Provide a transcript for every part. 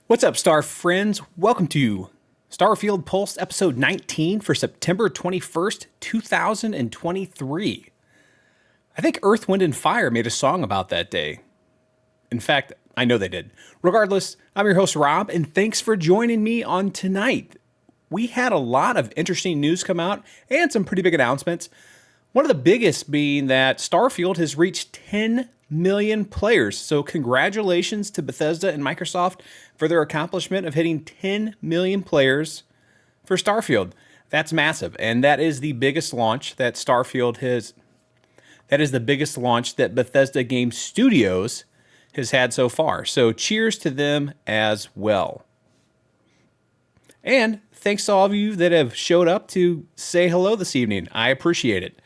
What's up, Star friends? Welcome to Starfield Pulse episode 19 for September 21st, 2023. I think Earth, Wind, and Fire made a song about that day. In fact, I know they did. Regardless, I'm your host, Rob, and thanks for joining me on tonight. We had a lot of interesting news come out and some pretty big announcements. One of the biggest being that Starfield has reached 10 million players. So congratulations to Bethesda and Microsoft for their accomplishment of hitting 10 million players for Starfield. That's massive. And that is the biggest launch that Starfield has. That is the biggest launch that Bethesda Game Studios has had so far. So cheers to them as well. And thanks to all of you that have showed up to say hello this evening. I appreciate it.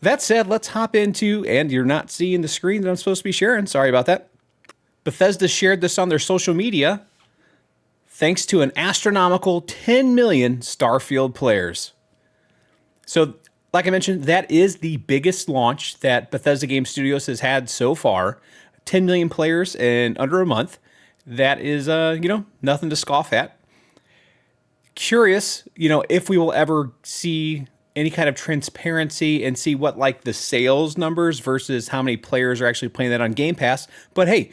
That said, let's hop into, and you're not seeing the screen that I'm supposed to be sharing. Sorry about that. Bethesda shared this on their social media thanks to an astronomical 10 million Starfield players. So, like I mentioned, that is the biggest launch that Bethesda Game Studios has had so far. 10 million players in under a month. That is, nothing to scoff at. Curious, if we will ever see any kind of transparency and see what like the sales numbers versus how many players are actually playing that on Game Pass. But hey,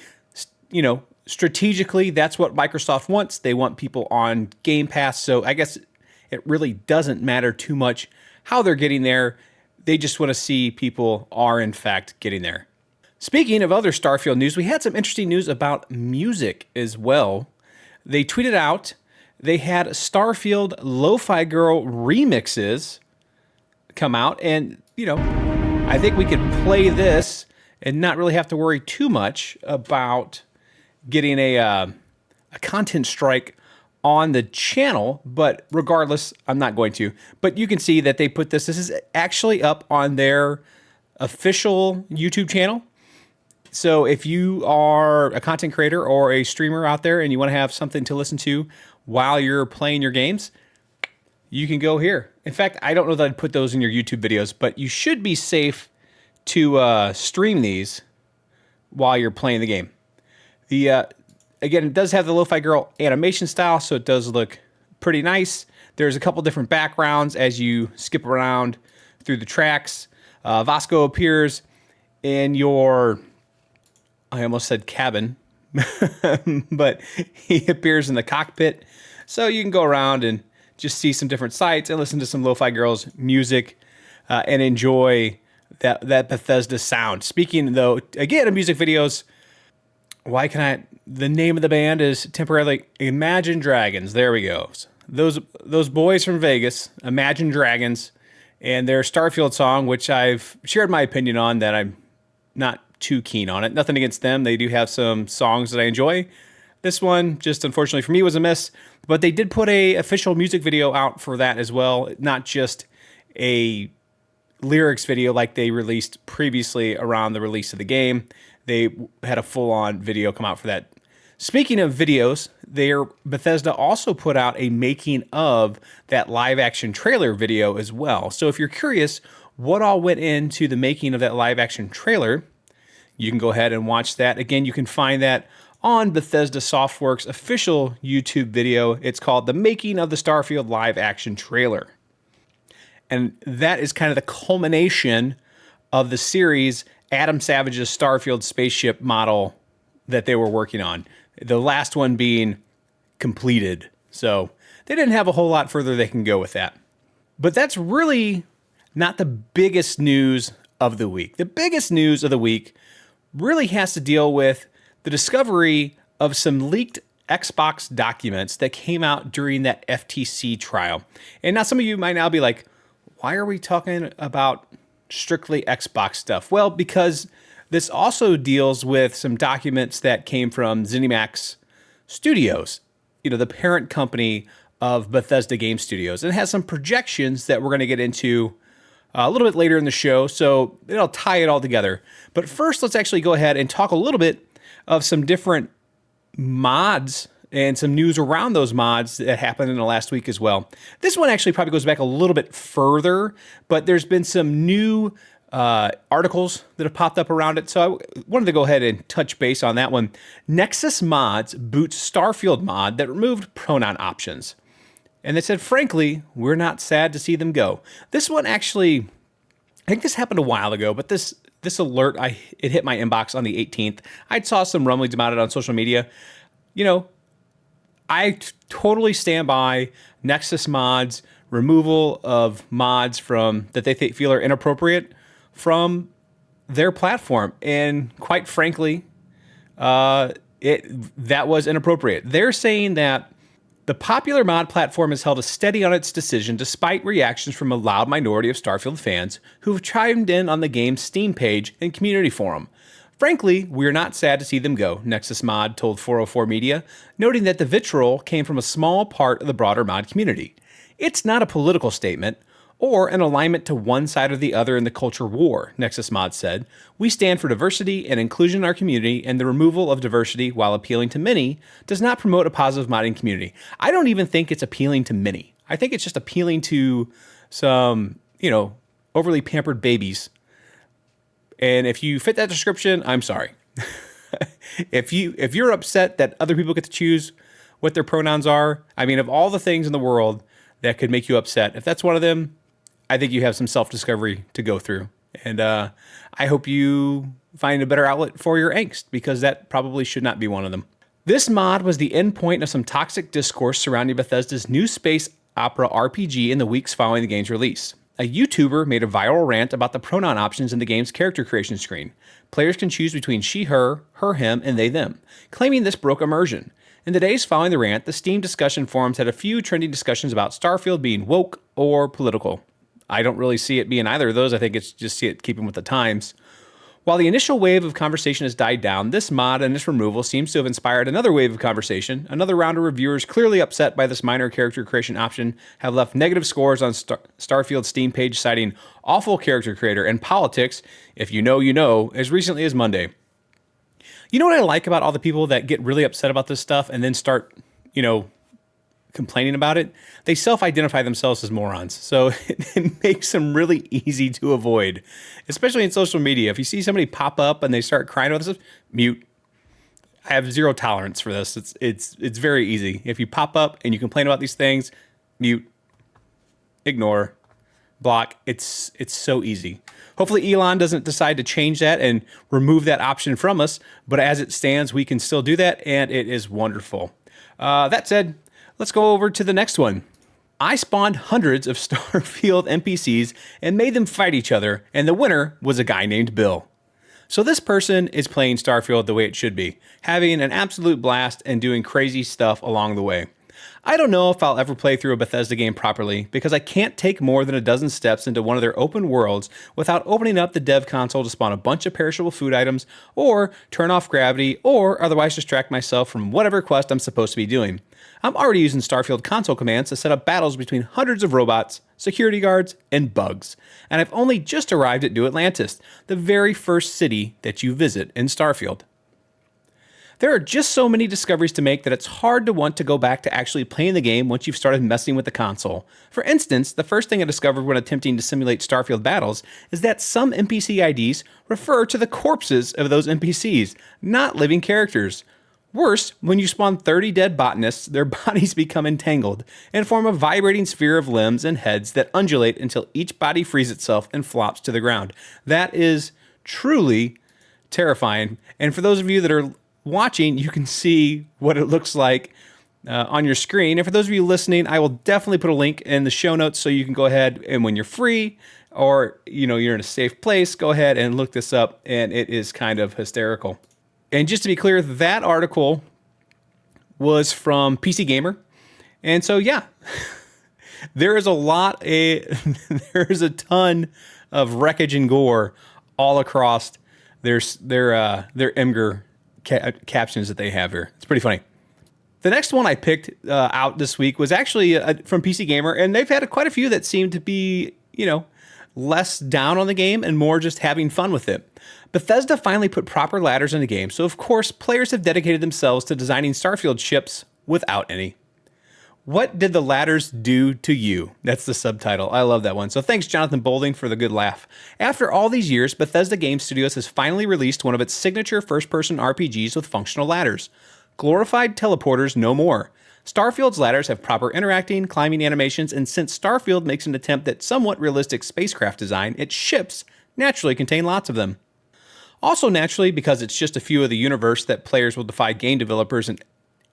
strategically, that's what Microsoft wants. They want people on Game Pass. So I guess it really doesn't matter too much how they're getting there. They just want to see people are in fact getting there. Speaking of other Starfield news, we had some interesting news about music as well. They tweeted out they had Starfield Lo-Fi Girl remixes come out, and I think we could play this and not really have to worry too much about getting a content strike on the channel. But regardless, I'm not going to. But you can see that they put this. This is actually up on their official YouTube channel. So if you are a content creator or a streamer out there and you want to have something to listen to while you're playing your games, you can go here. In fact, I don't know that I'd put those in your YouTube videos, but you should be safe to stream these while you're playing the game. Again, it does have the Lo-Fi Girl animation style, so it does look pretty nice. There's a couple different backgrounds as you skip around through the tracks. Vasco appears in your, I almost said cabin, but he appears in the cockpit. So you can go around and just see some different sites and listen to some Lo-Fi Girls music and enjoy that Bethesda sound. Speaking, though, again, of music videos, the name of the band is temporarily Imagine Dragons. There we go. Those boys from Vegas, Imagine Dragons, and their Starfield song, which I've shared my opinion on, that I'm not too keen on it. Nothing against them. They do have some songs that I enjoy. This one, just unfortunately for me, was a miss. But they did put a official music video out for that as well, not just a lyrics video like they released previously around the release of the game. They had a full-on video come out for that. Speaking of videos, Bethesda also put out a making of that live-action trailer video as well. So if you're curious what all went into the making of that live-action trailer, you can go ahead and watch that. Again, you can find that on Bethesda Softworks' official YouTube video. It's called The Making of the Starfield Live Action Trailer. And that is kind of the culmination of the series Adam Savage's Starfield spaceship model that they were working on. The last one being completed. So they didn't have a whole lot further they can go with that. But that's really not the biggest news of the week. The biggest news of the week really has to deal with the discovery of some leaked Xbox documents that came out during that FTC trial. And now some of you might now be like, why are we talking about strictly Xbox stuff? Well, because this also deals with some documents that came from ZeniMax Studios, the parent company of Bethesda Game Studios, and it has some projections that we're going to get into a little bit later in the show, so it'll tie it all together. But first, let's actually go ahead and talk a little bit of some different mods and some news around those mods that happened in the last week as well. This one actually probably goes back a little bit further, but there's been some new articles that have popped up around it. So I wanted to go ahead and touch base on that one. Nexus Mods boots Starfield mod that removed pronoun options. And they said, frankly, we're not sad to see them go. This one actually, I think this happened a while ago, but this alert, it hit my inbox on the 18th. I saw some rumblings about it on social media. You know, I totally stand by Nexus Mods removal of mods from that they feel are inappropriate from their platform, and quite frankly, that was inappropriate. They're saying that the popular mod platform has held a steady on its decision despite reactions from a loud minority of Starfield fans who have chimed in on the game's Steam page and community forum. Frankly, we're not sad to see them go, Nexus Mod told 404 Media, noting that the vitriol came from a small part of the broader mod community. It's not a political statement or an alignment to one side or the other in the culture war, Nexus Mod said. We stand for diversity and inclusion in our community, and the removal of diversity while appealing to many does not promote a positive modding community. I don't even think it's appealing to many. I think it's just appealing to some, overly pampered babies. And if you fit that description, I'm sorry. If you're upset that other people get to choose what their pronouns are, I mean, of all the things in the world that could make you upset, if that's one of them, I think you have some self-discovery to go through. And I hope you find a better outlet for your angst, because that probably should not be one of them. This mod was the endpoint of some toxic discourse surrounding Bethesda's new space opera RPG in the weeks following the game's release. A YouTuber made a viral rant about the pronoun options in the game's character creation screen. Players can choose between she, her, him, and they, them, claiming this broke immersion. In the days following the rant, the Steam discussion forums had a few trending discussions about Starfield being woke or political. I don't really see it being either of those. I think it's just keeping with the times. While the initial wave of conversation has died down, this mod and its removal seems to have inspired another wave of conversation. Another round of reviewers clearly upset by this minor character creation option have left negative scores on Starfield's Steam page, citing awful character creator and politics, if you know, you know, as recently as Monday. You know what I like about all the people that get really upset about this stuff and then start, complaining about it? They self-identify themselves as morons. So it makes them really easy to avoid, especially in social media. If you see somebody pop up and they start crying about this, mute. I have zero tolerance for this. It's very easy. If you pop up and you complain about these things, mute, ignore, block. It's so easy. Hopefully Elon doesn't decide to change that and remove that option from us, but as it stands, we can still do that, and it is wonderful. That said, let's go over to the next one. I spawned hundreds of Starfield NPCs and made them fight each other, and the winner was a guy named Bill. So this person is playing Starfield the way it should be, having an absolute blast and doing crazy stuff along the way. I don't know if I'll ever play through a Bethesda game properly, because I can't take more than a dozen steps into one of their open worlds without opening up the dev console to spawn a bunch of perishable food items, or turn off gravity, or otherwise distract myself from whatever quest I'm supposed to be doing. I'm already using Starfield console commands to set up battles between hundreds of robots, security guards, and bugs. And I've only just arrived at New Atlantis, the very first city that you visit in Starfield. There are just so many discoveries to make that it's hard to want to go back to actually playing the game once you've started messing with the console. For instance, the first thing I discovered when attempting to simulate Starfield battles is that some NPC IDs refer to the corpses of those NPCs, not living characters. Worse, when you spawn 30 dead botanists, their bodies become entangled and form a vibrating sphere of limbs and heads that undulate until each body frees itself and flops to the ground. That is truly terrifying. And for those of you that are watching, you can see what it looks like on your screen. And for those of you listening, I will definitely put a link in the show notes so you can go ahead and when you're free or you're in a safe place, go ahead and look this up, and it is kind of hysterical. And just to be clear, that article was from PC Gamer. And so yeah, there is a ton of wreckage and gore all across their Imgur captions that they have here. It's pretty funny. The next one I picked out this week was actually from PC Gamer, and they've had quite a few that seem to be, less down on the game and more just having fun with it. Bethesda finally put proper ladders in the game, so of course players have dedicated themselves to designing Starfield ships without any. What did the ladders do to you? That's the subtitle. I love that one. So thanks, Jonathan Bolding, for the good laugh. After all these years, Bethesda Game Studios has finally released one of its signature first-person RPGs with functional ladders. Glorified teleporters no more. Starfield's ladders have proper interacting, climbing animations, and since Starfield makes an attempt at somewhat realistic spacecraft design, its ships naturally contain lots of them. Also naturally, because it's just a few of the universe that players will defy game developers in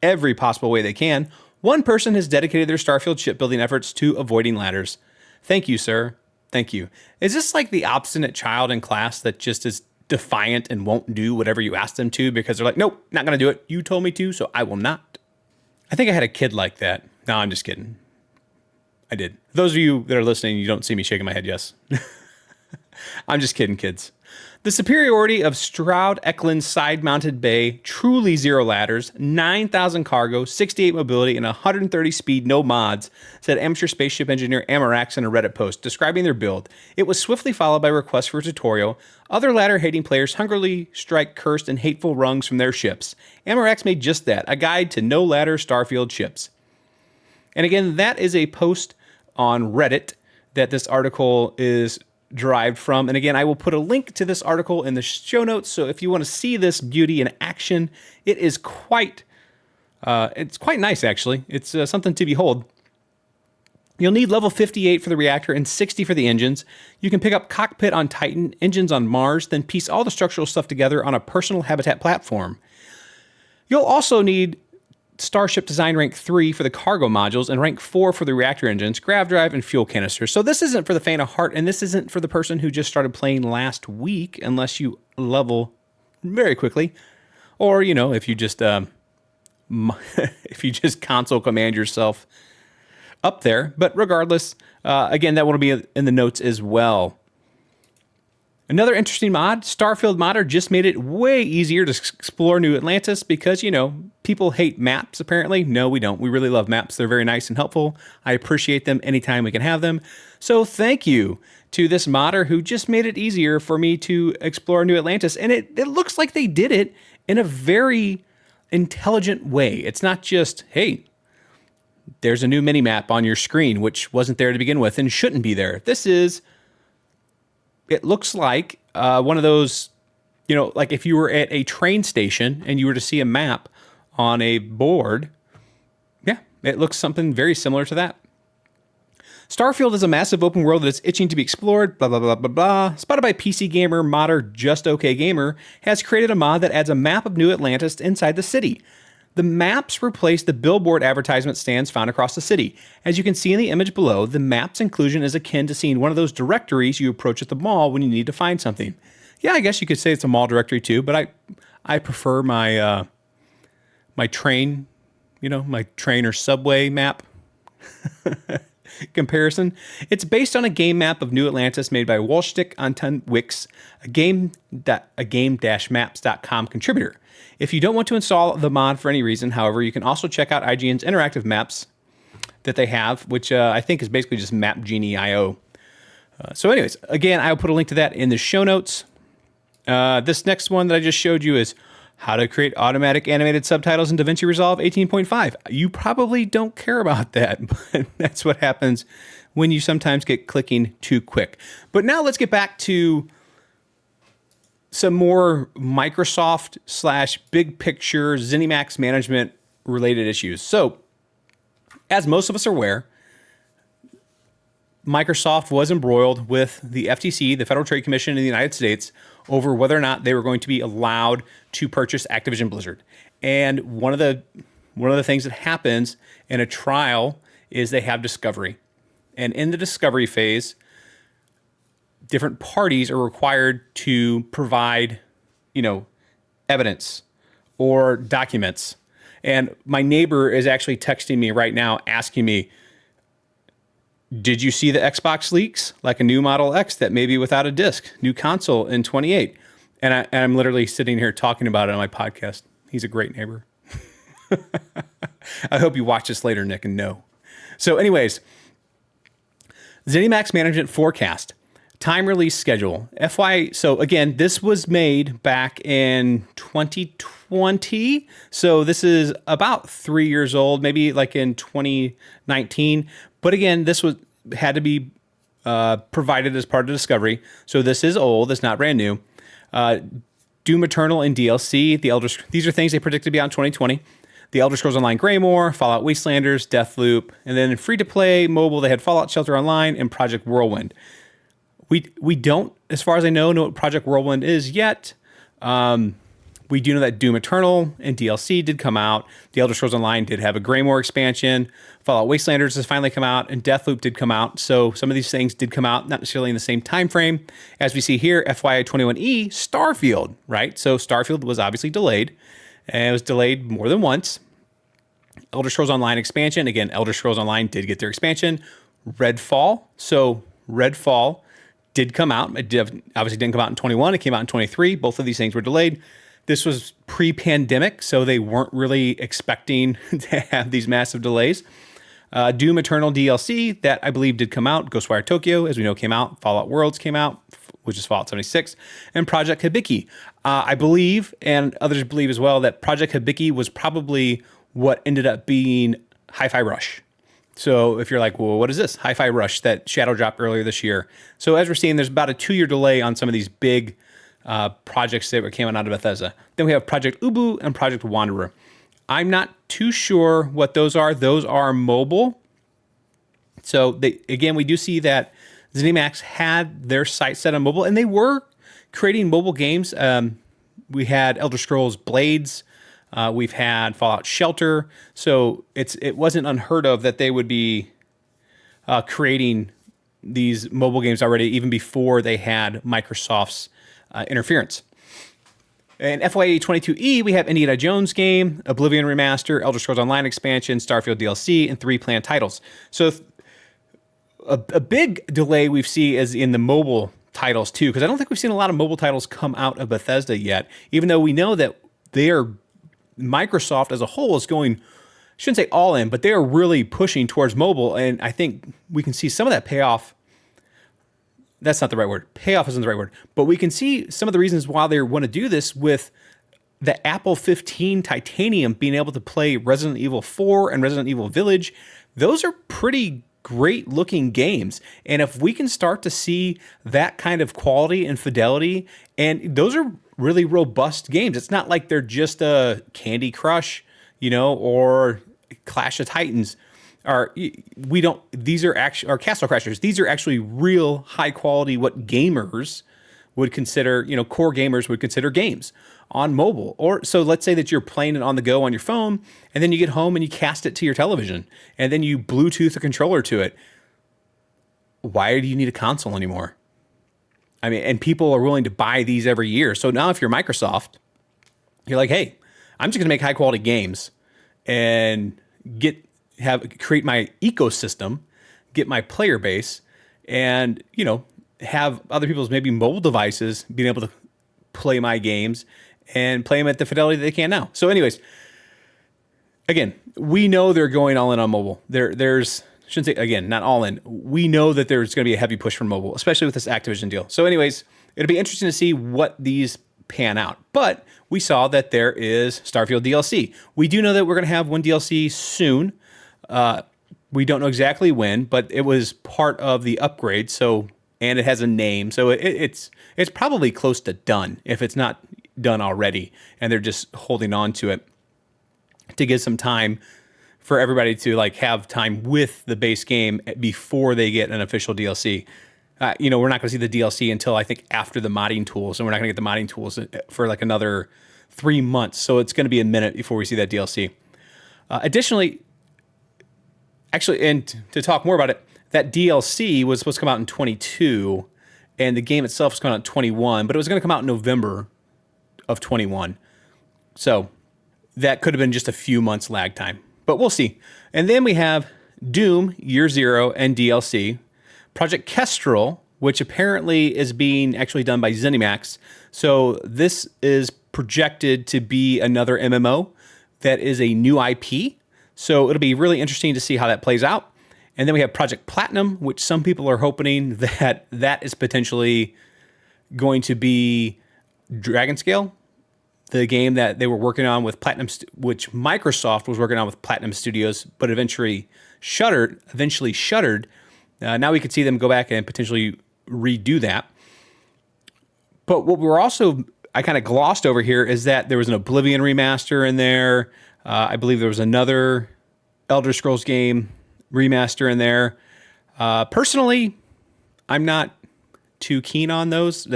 every possible way they can, one person has dedicated their Starfield shipbuilding efforts to avoiding ladders. Thank you, sir. Thank you. Is this like the obstinate child in class that just is defiant and won't do whatever you ask them to because they're like, nope, not going to do it. You told me to, so I will not. I think I had a kid like that. No, I'm just kidding. I did. Those of you that are listening, you don't see me shaking my head yes. I'm just kidding, kids. The superiority of Stroud Eklund's side-mounted bay, truly zero ladders, 9,000 cargo, 68 mobility, and 130 speed, no mods, said amateur spaceship engineer Amarax in a Reddit post describing their build. It was swiftly followed by requests for a tutorial. Other ladder-hating players hungrily strike cursed and hateful rungs from their ships. Amarax made just that, a guide to no-ladder Starfield ships. And again, that is a post on Reddit that this article is derived from. And again, I will put a link to this article in the show notes. So if you want to see this beauty in action, it is it's quite nice, actually. It's something to behold. You'll need level 58 for the reactor and 60 for the engines. You can pick up cockpit on Titan, engines on Mars, then piece all the structural stuff together on a personal habitat platform. You'll also need Starship Design Rank 3 for the cargo modules and Rank 4 for the reactor engines, grav drive, and fuel canisters. So this isn't for the faint of heart, and this isn't for the person who just started playing last week, unless you level very quickly. Or, you know, if you just if you just console command yourself up there. But regardless, again, that will be in the notes as well. Another interesting mod, Starfield Modder just made it way easier to explore New Atlantis because, you know, people hate maps, apparently. No, we don't. We really love maps. They're very nice and helpful. I appreciate them anytime we can have them. So thank you to this modder who just made it easier for me to explore New Atlantis. And it looks like they did it in a very intelligent way. It's not just, hey, there's a new mini-map on your screen, which wasn't there to begin with and shouldn't be there. It looks like one of those, you know, like if you were at a train station and you were to see a map on a board, yeah, it looks something very similar to that. Starfield is a massive open world that's itching to be explored, blah, blah, blah, blah, blah. Spotted by PC Gamer, modder Just Okay Gamer has created a mod that adds a map of New Atlantis inside the city. The maps replace the billboard advertisement stands found across the city. As you can see in the image below, the map's inclusion is akin to seeing one of those directories you approach at the mall when you need to find something. Yeah, I guess you could say it's a mall directory too, but I prefer my my train, you know, my train or subway map comparison. It's based on a game map of New Atlantis made by Wolstick Anton Wix, a game-maps.com contributor. If you don't want to install the mod for any reason, however, you can also check out IGN's interactive maps that they have, which I think is basically just Map Genie.io. So anyways, again, I'll put a link to that in the show notes. This next one that I just showed you is how to create automatic animated subtitles in DaVinci Resolve 18.5. You probably don't care about that, but that's what happens when you sometimes get clicking too quick. But now let's get back to some more Microsoft / big picture ZeniMax management related issues. So, as most of us are aware, Microsoft was embroiled with the FTC, the Federal Trade Commission in the United States, over whether or not they were going to be allowed to purchase Activision Blizzard. And one of the things that happens in a trial is they have discovery. And in the discovery phase, different parties are required to provide, you know, evidence or documents. And my neighbor is actually texting me right now asking me, did you see the Xbox leaks? Like a new Model X that may be without a disc, new console in 28. And I'm literally sitting here talking about it on my podcast. He's a great neighbor. I hope you watch this later, Nick, and know. So anyways, ZeniMax Management Forecast. Time release schedule. FY, so again, this was made back in 2020. So this is about 3 years old, maybe like in 2019. But again, this had to be provided as part of Discovery. So this is old. It's not brand new. Doom Eternal and DLC. These are things they predicted to be out in 2020. The Elder Scrolls Online Greymoor, Fallout Wastelanders, Deathloop, and then in free-to-play mobile, they had Fallout Shelter Online and Project Whirlwind. We don't, as far as I know what Project Whirlwind is yet. We do know that Doom Eternal and DLC did come out. The Elder Scrolls Online did have a Greymoor expansion. Fallout Wastelanders has finally come out, and Deathloop did come out. So some of these things did come out, not necessarily in the same time frame. As we see here, FYI 21E, Starfield, right? So Starfield was obviously delayed, and it was delayed more than once. Elder Scrolls Online expansion. Again, Elder Scrolls Online did get their expansion. Redfall. So Redfall did come out. It obviously didn't come out in 21. It came out in 23. Both of these things were delayed. This was pre-pandemic, so they weren't really expecting to have these massive delays. Doom Eternal DLC, that I believe did come out. Ghostwire Tokyo, as we know, came out. Fallout Worlds came out, which is Fallout 76. And Project Hibiki. I believe, and others believe as well, that Project Hibiki was probably what ended up being Hi-Fi Rush. So if you're like, well, what is this? Hi-Fi Rush that shadow dropped earlier this year. So as we're seeing, there's about a 2-year delay on some of these big projects that came out of Bethesda. Then we have Project Ubu and Project Wanderer. I'm not too sure what those are. Those are mobile. So again, we do see that ZeniMax had their site set on mobile, and they were creating mobile games. We had Elder Scrolls Blades. We've had Fallout Shelter. So it wasn't unheard of that they would be creating these mobile games already, even before they had Microsoft's interference. In FYE 22E, we have Indiana Jones game, Oblivion Remaster, Elder Scrolls Online expansion, Starfield DLC, and 3 planned titles. So a big delay we see is in the mobile titles too, because I don't think we've seen a lot of mobile titles come out of Bethesda yet, even though we know that Microsoft as a whole is going, I shouldn't say all in, but they are really pushing towards mobile, and I think we can see some of that payoff. That's not the right word. Payoff isn't the right word. But we can see some of the reasons why they want to do this with the Apple 15 Titanium being able to play Resident Evil 4 and Resident Evil Village. Those are pretty great looking games. And if we can start to see that kind of quality and fidelity, and those are really robust games. It's not like they're just a Candy Crush, or Clash of Titans. These are actually, or Castle Crashers. These are actually real high quality, what gamers would consider, core gamers would consider games on mobile. Or so let's say that you're playing it on the go on your phone, and then you get home and you cast it to your television, and then you Bluetooth a controller to it. Why do you need a console anymore? I mean, and people are willing to buy these every year. So now if you're Microsoft, you're like, hey, I'm just going to make high quality games and create my ecosystem, get my player base, and have other people's maybe mobile devices being able to play my games and play them at the fidelity that they can now. So anyways, again, we know they're going all in on mobile. There's shouldn't say again, not all in. We know that there's going to be a heavy push for mobile, especially with this Activision deal. So anyways, it'll be interesting to see what these pan out. But we saw that there is Starfield DLC. We do know that we're going to have one DLC soon. We don't know exactly when, but it was part of the upgrade. So, and it has a name. So it's probably close to done if it's not done already. And they're just holding on to it to give some time for everybody to have time with the base game before they get an official DLC. We're not going to see the DLC until I think after the modding tools, and we're not going to get the modding tools for another 3 months. So it's going to be a minute before we see that DLC. Additionally, and to talk more about it, that DLC was supposed to come out in 22, and the game itself was coming out in 21, but it was going to come out in November of 21. So that could have been just a few months lag time, but we'll see. And then we have Doom Year Zero and DLC, Project Kestrel, which apparently is being actually done by ZeniMax. So this is projected to be another MMO that is a new IP. So it'll be really interesting to see how that plays out. And then we have Project Platinum, which some people are hoping that that is potentially going to be Dragon Scale, the game that they were working on with Platinum, which Microsoft was working on with Platinum Studios, but eventually shuttered. Now we could see them go back and potentially redo that. But what I kind of glossed over here is that there was an Oblivion remaster in there. I believe there was another Elder Scrolls game remaster in there. Personally, I'm not too keen on those.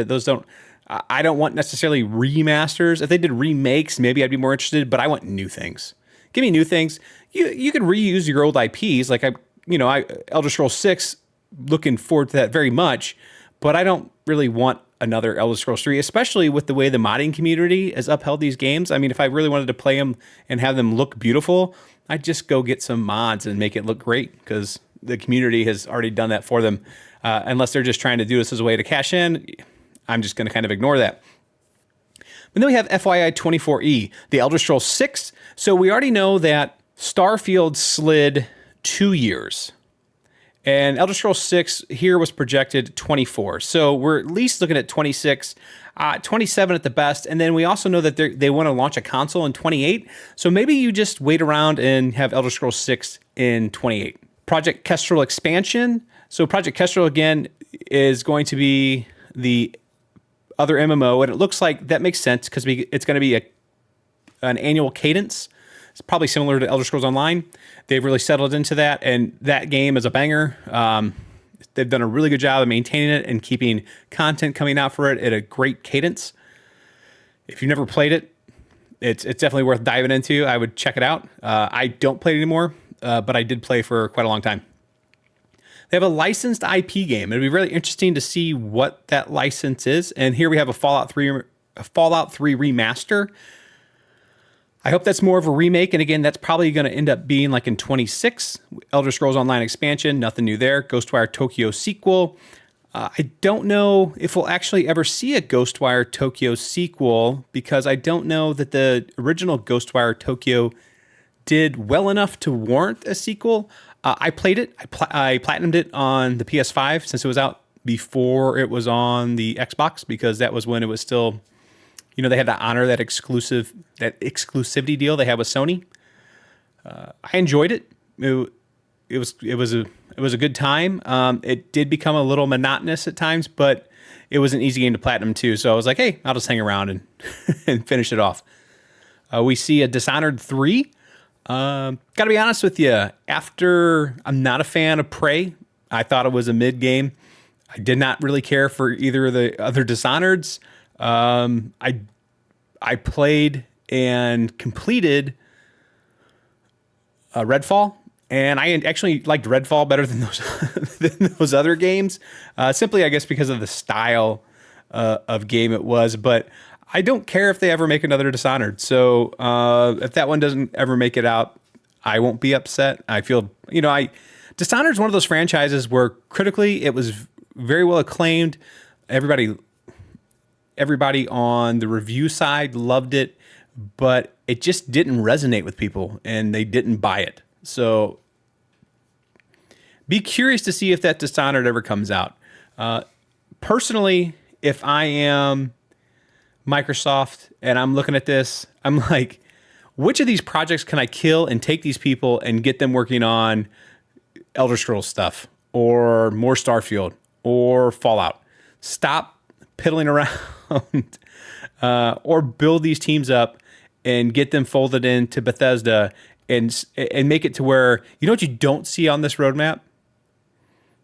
I don't want necessarily remasters. If they did remakes, maybe I'd be more interested, but I want new things. Give me new things. You can reuse your old IPs. Like Elder Scrolls 6, looking forward to that very much, but I don't really want another Elder Scrolls 3, especially with the way the modding community has upheld these games. I mean, if I really wanted to play them and have them look beautiful, I'd just go get some mods and make it look great, because the community has already done that for them. Unless they're just trying to do this as a way to cash in, I'm just going to kind of ignore that. But then we have FYI 24E, the Elder Scrolls 6. So we already know that Starfield slid 2 years. And Elder Scrolls 6 here was projected 24. So we're at least looking at 26, 27 at the best. And then we also know that they want to launch a console in 28. So maybe you just wait around and have Elder Scrolls 6 in 28. Project Kestrel expansion. So Project Kestrel, again, is going to be the other MMO. And it looks like that makes sense because it's going to be an annual cadence. It's probably similar to Elder Scrolls Online. They've really settled into that, and that game is a banger. They've done a really good job of maintaining it and keeping content coming out for it at a great cadence. If you've never played it, it's definitely worth diving into. I would check it out. I don't play it anymore, but I did play for quite a long time. They have a licensed IP game. It'd be really interesting to see what that license is. And here we have a Fallout 3 remaster. I hope that's more of a remake. And again, that's probably going to end up being like in 26. Elder Scrolls Online expansion, nothing new there. Ghostwire Tokyo sequel. I don't know if we'll actually ever see a Ghostwire Tokyo sequel, because I don't know that the original Ghostwire Tokyo did well enough to warrant a sequel. I played it. I platinumed it on the PS5 since it was out before it was on the Xbox, because that was when it was still, they had to honor that exclusivity deal they had with Sony. I enjoyed it. It was a good time. It did become a little monotonous at times, but it was an easy game to platinum too. So I was like, hey, I'll just hang around and and finish it off. We see a Dishonored 3. Gotta be honest with you, I'm not a fan of Prey. I thought it was a mid game. I did not really care for either of the other Dishonoreds. I played and completed Redfall, and I actually liked Redfall better than those other games. Simply, I guess, because of the style of game it was. But I don't care if they ever make another Dishonored. So if that one doesn't ever make it out, I won't be upset. I feel, Dishonored is one of those franchises where critically it was very well acclaimed. Everybody on the review side loved it, but it just didn't resonate with people and they didn't buy it. So be curious to see if that Dishonored ever comes out. Personally, if I am Microsoft and I'm looking at this, I'm like, which of these projects can I kill and take these people and get them working on Elder Scrolls stuff or more Starfield or Fallout? Stop piddling around or build these teams up and get them folded into Bethesda and make it to where, what you don't see on this roadmap?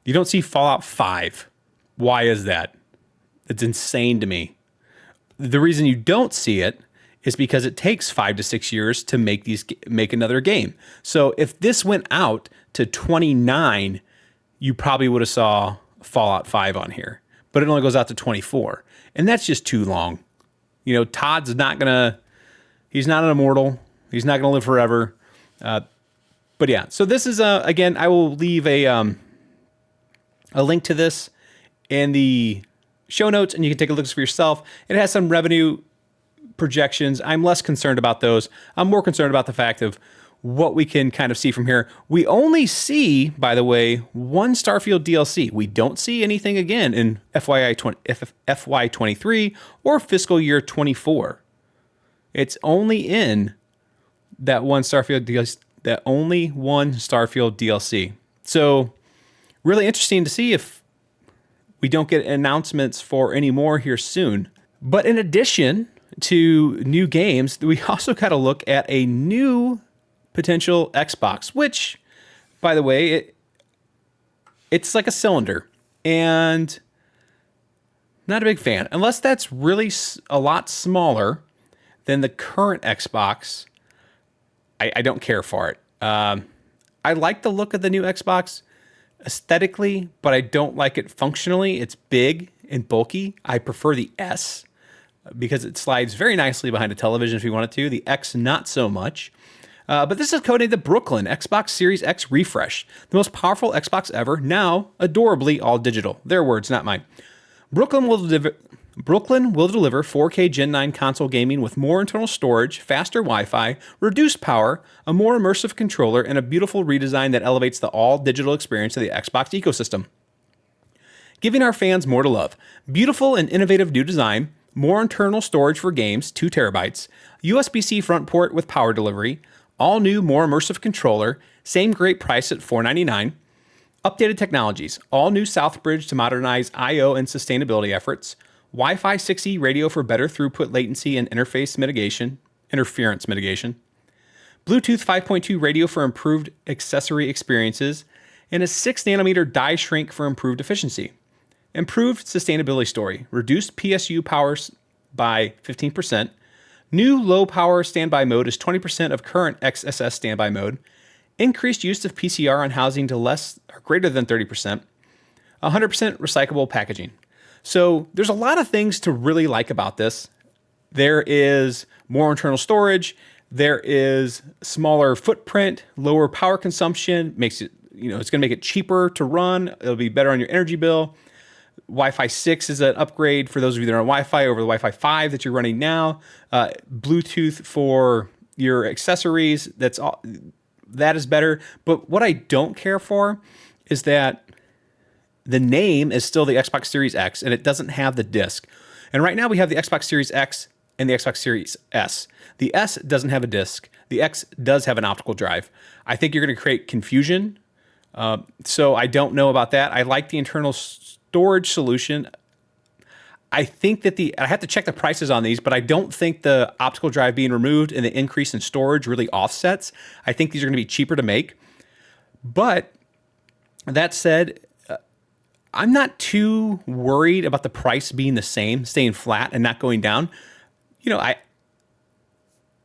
You don't see Fallout 5. Why is that? It's insane to me. The reason you don't see it is because it takes 5 to 6 years to make another game. So if this went out to 29, you probably would have saw Fallout 5 on here. But it only goes out to 24. And that's just too long. Todd's he's not an immortal. He's not going to live forever. But yeah, so this is, again, I will leave a link to this in the show notes, and you can take a look for yourself. It has some revenue projections. I'm less concerned about those. I'm more concerned about the fact of what we can kind of see from here. We only see, by the way, one Starfield DLC. We don't see anything again in FY23 or fiscal year 24. It's only in that one Starfield DLC, that only one Starfield DLC. So really interesting to see if we don't get announcements for any more here soon. But in addition to new games, we also got to look at a new potential Xbox, which, by the way, it's like a cylinder, and not a big fan. Unless that's really a lot smaller than the current Xbox, I don't care for it. I like the look of the new Xbox aesthetically, but I don't like it functionally. It's big and bulky. I prefer the S because it slides very nicely behind a television if you want it to. The X, not so much. But this is codenamed the Brooklyn Xbox Series X Refresh, the most powerful Xbox ever, now adorably all digital. Their words, not mine. Brooklyn will deliver 4K Gen 9 console gaming with more internal storage, faster Wi-Fi, reduced power, a more immersive controller, and a beautiful redesign that elevates the all-digital experience of the Xbox ecosystem, giving our fans more to love. Beautiful and innovative new design, more internal storage for games, 2 terabytes, USB-C front port with power delivery, all new, more immersive controller, same great price at $499. Updated technologies, all new Southbridge to modernize I/O and sustainability efforts, Wi-Fi 6E radio for better throughput latency and interference mitigation, Bluetooth 5.2 radio for improved accessory experiences, and a 6nm die shrink for improved efficiency. Improved sustainability story, reduced PSU powers by 15%, new low power standby mode is 20% of current XSS standby mode, increased use of PCR on housing to less or greater than 30%, 100% recyclable packaging. So there's a lot of things to really like about this. There is more internal storage, there is smaller footprint, lower power consumption, makes it, it's going to make it cheaper to run, it'll be better on your energy bill. Wi-Fi 6 is an upgrade for those of you that are on Wi-Fi over the Wi-Fi 5 that you're running now. Bluetooth for your accessories, that is better. But what I don't care for is that the name is still the Xbox Series X, and it doesn't have the disc. And right now we have the Xbox Series X and the Xbox Series S. The S doesn't have a disc. The X does have an optical drive. I think you're going to create confusion. So I don't know about that. I like the internal storage solution. I think that I have to check the prices on these, but I don't think the optical drive being removed and the increase in storage really offsets. I think these are going to be cheaper to make. But that said, I'm not too worried about the price being the same, staying flat and not going down.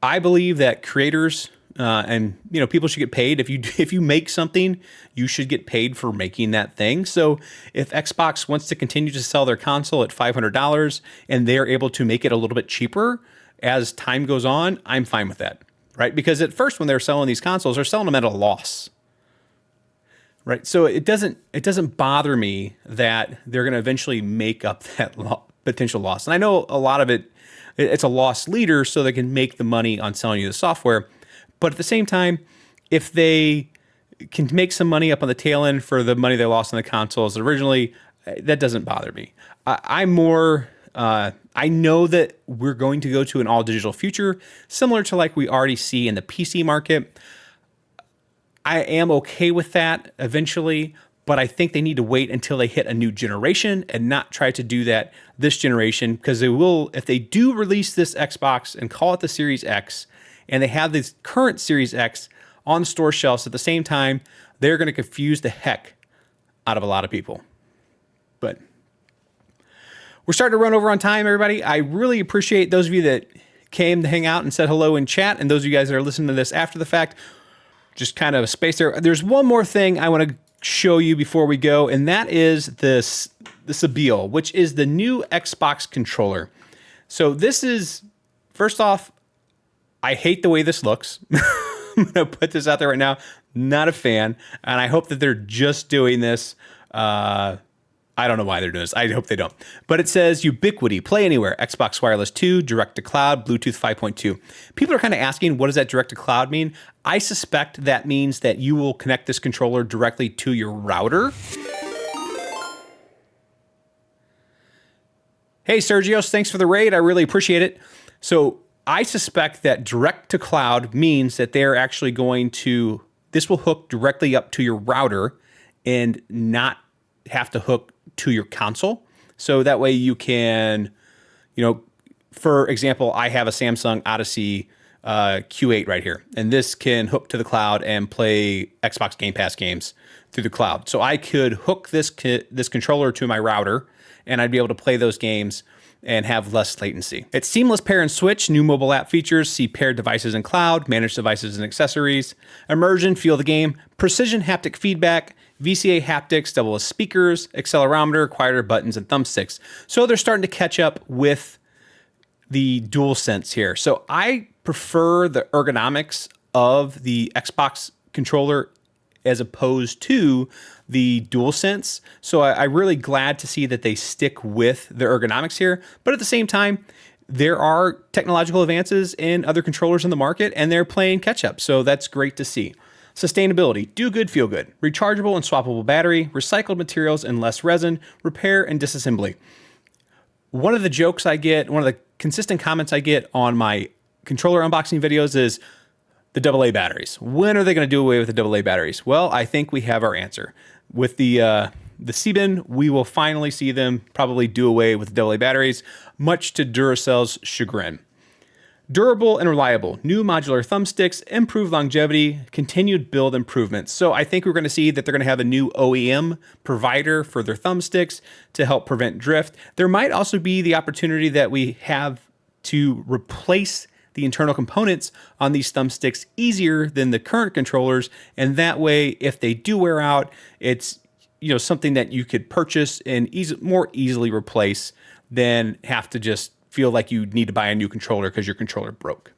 I believe that creators and people should get paid. If you make something, you should get paid for making that thing. So if Xbox wants to continue to sell their console at $500 and they're able to make it a little bit cheaper as time goes on, I'm fine with that, right? Because at first when they're selling these consoles, they're selling them at a loss, right? So it doesn't bother me that they're going to eventually make up that potential loss. And I know a lot of it's a loss leader so they can make the money on selling you the software. But at the same time, if they can make some money up on the tail end for the money they lost on the consoles originally, that doesn't bother me. I know that we're going to go to an all-digital future, similar to like we already see in the PC market. I am okay with that eventually, but I think they need to wait until they hit a new generation and not try to do that this generation, because they will, if they do release this Xbox and call it the Series X, and they have this current Series X on store shelves at the same time, they're going to confuse the heck out of a lot of people. But we're starting to run over on time, everybody. I really appreciate those of you that came to hang out and said hello in chat, and those of you guys that are listening to this after the fact. Just kind of a space there. There's one more thing I want to show you before we go, and that is the Sabile, which is the new Xbox controller. So this is, first off, I hate the way this looks. I'm going to put this out there right now. Not a fan. And I hope that they're just doing this. I I don't know why they're doing this. I hope they don't. But it says Ubiquity, play anywhere, Xbox Wireless 2, Direct to Cloud, Bluetooth 5.2. People are kind of asking, what does that Direct to Cloud mean? I suspect that means that you will connect this controller directly to your router. Hey, Sergios, thanks for the raid. I really appreciate it. So I suspect that Direct to Cloud means that they're actually going to, this will hook directly up to your router and not have to hook to your console. So that way you can, for example, I have a Samsung Odyssey Q8 right here, and this can hook to the cloud and play Xbox Game Pass games through the cloud. So I could hook this controller to my router, and I'd be able to play those games and have less latency. It's seamless pair and switch, new mobile app features, see paired devices in cloud, manage devices and accessories, immersion, feel the game, precision haptic feedback, VCA haptics, double as speakers, accelerometer, quieter buttons, and thumbsticks. So they're starting to catch up with the DualSense here. So I prefer the ergonomics of the Xbox controller as opposed to the DualSense. So I'm really glad to see that they stick with the ergonomics here. But at the same time, there are technological advances in other controllers in the market, and they're playing catch up. So that's great to see. Sustainability, do good, feel good. Rechargeable and swappable battery, recycled materials and less resin, repair and disassembly. One of the jokes I get, one of the consistent comments I get on my controller unboxing videos is the AA batteries. When are they going to do away with the AA batteries? Well, I think we have our answer. With the C-Bin, we will finally see them probably do away with the AA batteries, much to Duracell's chagrin. Durable and reliable, new modular thumbsticks, improved longevity, continued build improvements. So I think we're going to see that they're going to have a new OEM provider for their thumbsticks to help prevent drift. There might also be the opportunity that we have to replace the internal components on these thumbsticks easier than the current controllers. And that way, if they do wear out, it's something that you could purchase and more easily replace than have to just feel like you need to buy a new controller because your controller broke.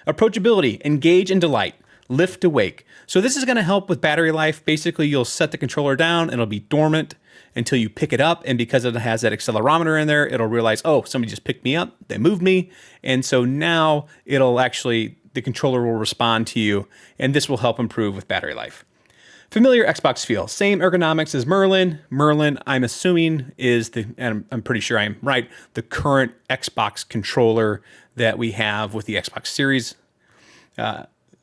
Approachability, engage and delight, lift to wake. So this is going to help with battery life. Basically, you'll set the controller down and it'll be dormant until you pick it up. And because it has that accelerometer in there, it'll realize, oh, somebody just picked me up, they moved me. And so now the controller will respond to you, and this will help improve with battery life. Familiar Xbox feel, same ergonomics as Merlin. Merlin, I'm assuming, and I'm pretty sure I'm right, the current Xbox controller that we have with the Xbox Series.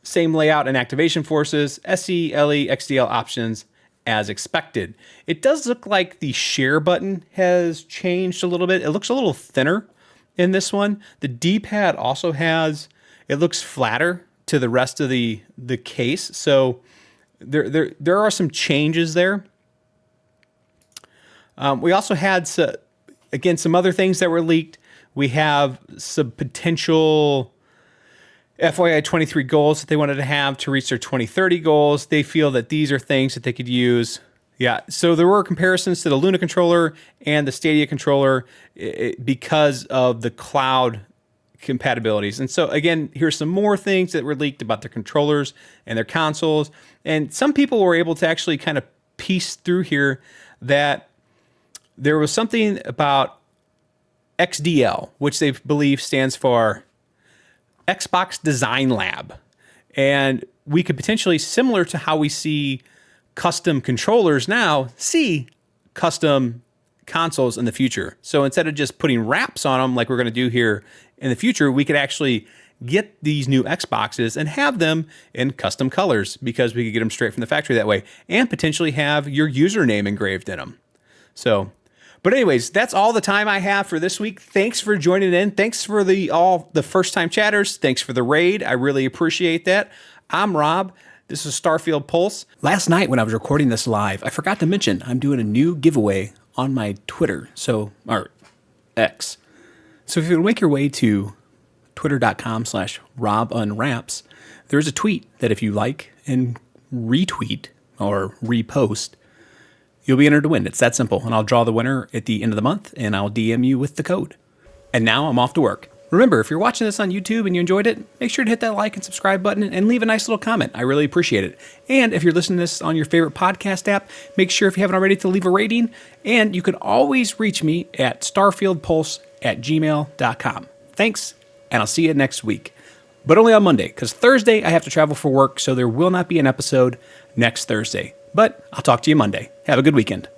Same layout and activation forces, SE, LE, XDL options as expected. It does look like the share button has changed a little bit. It looks a little thinner in this one. The D-pad also it looks flatter to the rest of the case. So there are some changes there. We also had, some other things that were leaked. We have some potential FYI 23 goals that they wanted to have to reach their 2030 goals. They feel that these are things that they could use. Yeah, so there were comparisons to the Luna controller and the Stadia controller because of the cloud compatibilities. And so again, here's some more things that were leaked about their controllers and their consoles. And some people were able to actually kind of piece through here that there was something about XDL, which they believe stands for Xbox Design Lab. And we could potentially, similar to how we see custom controllers now, see custom consoles in the future. So instead of just putting wraps on them like we're going to do here in the future, we could actually get these new Xboxes and have them in custom colors because we could get them straight from the factory that way and potentially have your username engraved in them. So, but anyways, that's all the time I have for this week. Thanks for joining in. Thanks for the first time chatters. Thanks for the raid. I really appreciate that. I'm Rob. This is Starfield Pulse. Last night when I was recording this live, I forgot to mention I'm doing a new giveaway on my Twitter, or X. So if you make your way to twitter.com/RobUnwraps, there's a tweet that if you like and retweet or repost, you'll be entered to win. It's that simple. And I'll draw the winner at the end of the month, and I'll DM you with the code. And now I'm off to work. Remember, if you're watching this on YouTube and you enjoyed it, make sure to hit that like and subscribe button and leave a nice little comment. I really appreciate it. And if you're listening to this on your favorite podcast app, make sure, if you haven't already, to leave a rating. And you can always reach me at starfieldpulse@gmail.com. Thanks, and I'll see you next week. But only on Monday, because Thursday I have to travel for work, so there will not be an episode next Thursday. But I'll talk to you Monday. Have a good weekend.